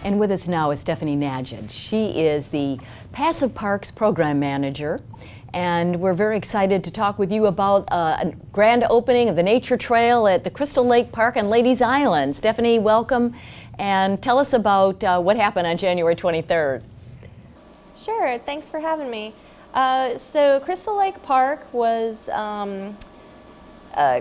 And with us now is Stefanie Nagid. She is the Passive Parks Program Manager, and we're very excited to talk with you about a grand opening of the Nature Trail at the Crystal Lake Park on Ladies Island. Stefanie, welcome, and tell us about what happened on January 23rd. Sure, thanks for having me. So Crystal Lake Park was a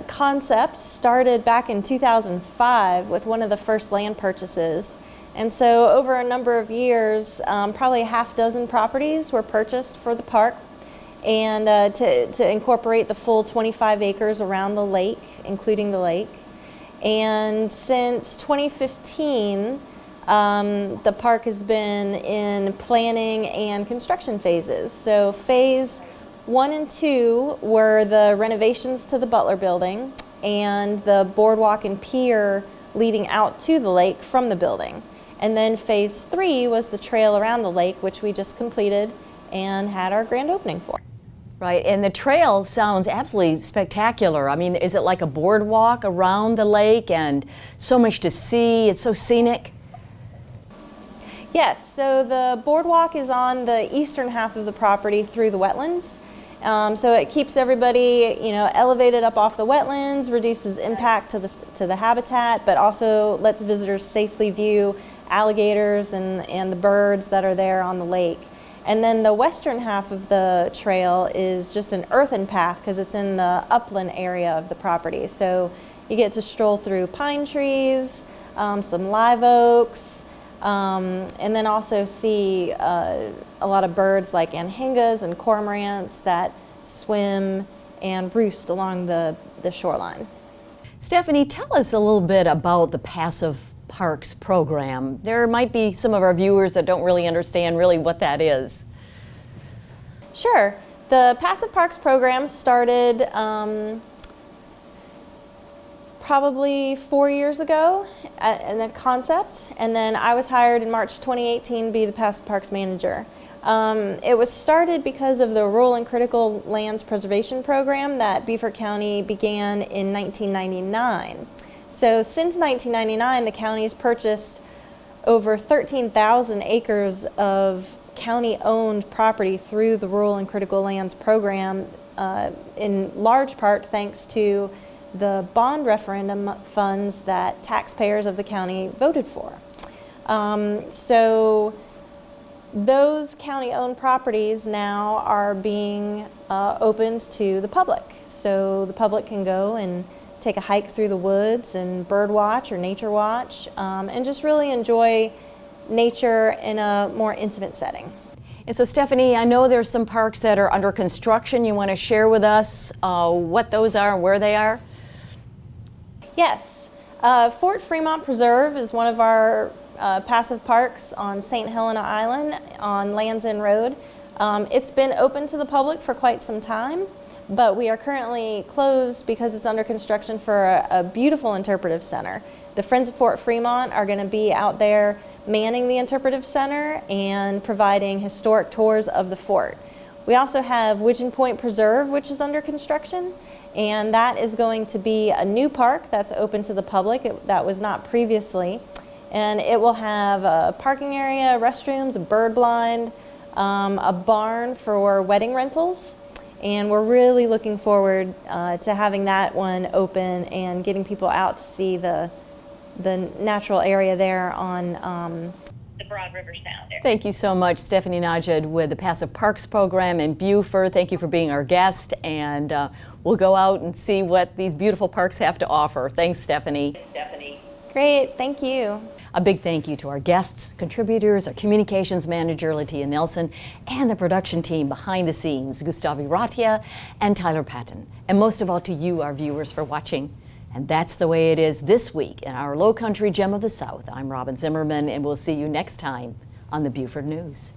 concept started back in 2005 with one of the first land purchases. And so over a number of years, probably a half dozen properties were purchased for the park and to incorporate the full 25 acres around the lake, including the lake. And since 2015, the park has been in planning and construction phases. So phase 1 and 2 were the renovations to the Butler building and the boardwalk and pier leading out to the lake from the building. And then phase 3 was the trail around the lake, which we just completed and had our grand opening for. Right, and the trail sounds absolutely spectacular. I mean, is it like a boardwalk around the lake and so much to see? It's so scenic. Yes, so the boardwalk is on the eastern half of the property through the wetlands. So it keeps everybody, elevated up off the wetlands, reduces impact to the habitat, but also lets visitors safely view alligators and the birds that are there on the lake. And then the western half of the trail is just an earthen path because it's in the upland area of the property. So you get to stroll through pine trees, some live oaks, and then also see a lot of birds like anhingas and cormorants that swim and roost along the shoreline. Stefanie, tell us a little bit about the Passive Parks program. There might be some of our viewers that don't really understand really what that is. Sure. The Passive Parks program started probably 4 years ago in a concept, and then I was hired in March 2018 to be the Passive Parks Manager. It was started because of the Rural and Critical Lands Preservation Program that Beaufort County began in 1999. So since 1999, the county's purchased over 13,000 acres of county-owned property through the Rural and Critical Lands Program, in large part thanks to the bond referendum funds that taxpayers of the county voted for. So those county-owned properties now are being opened to the public. So the public can go and take a hike through the woods and bird watch or nature watch, and just really enjoy nature in a more intimate setting. And so Stefanie, I know there's some parks that are under construction. You want to share with us what those are and where they are? Yes. Fort Fremont Preserve is one of our passive parks on St. Helena Island on Lands End Road. It's been open to the public for quite some time, but we are currently closed because it's under construction for a beautiful interpretive center. The Friends of Fort Fremont are going to be out there manning the interpretive center and providing historic tours of the fort. We also have Widgeon Point Preserve, which is under construction, and that is going to be a new park that's open to the public. That was not previously. And it will have a parking area, restrooms, a bird blind, a barn for wedding rentals. And we're really looking forward to having that one open and getting people out to see the natural area there on the Broad River Sound there. Thank you so much, Stefanie Nagid with the Passive Parks Program in Beaufort. Thank you for being our guest, and we'll go out and see what these beautiful parks have to offer. Thanks, Stefanie. Stephanie. Great, thank you. A big thank you to our guests, contributors, our communications manager, Latia Nelson, and the production team behind the scenes, Gustavi Ratia and Tyler Patton. And most of all to you, our viewers, for watching. And that's the way it is this week in our Low Country Gem of the South. I'm Robin Zimmerman, and we'll see you next time on the Beaufort News.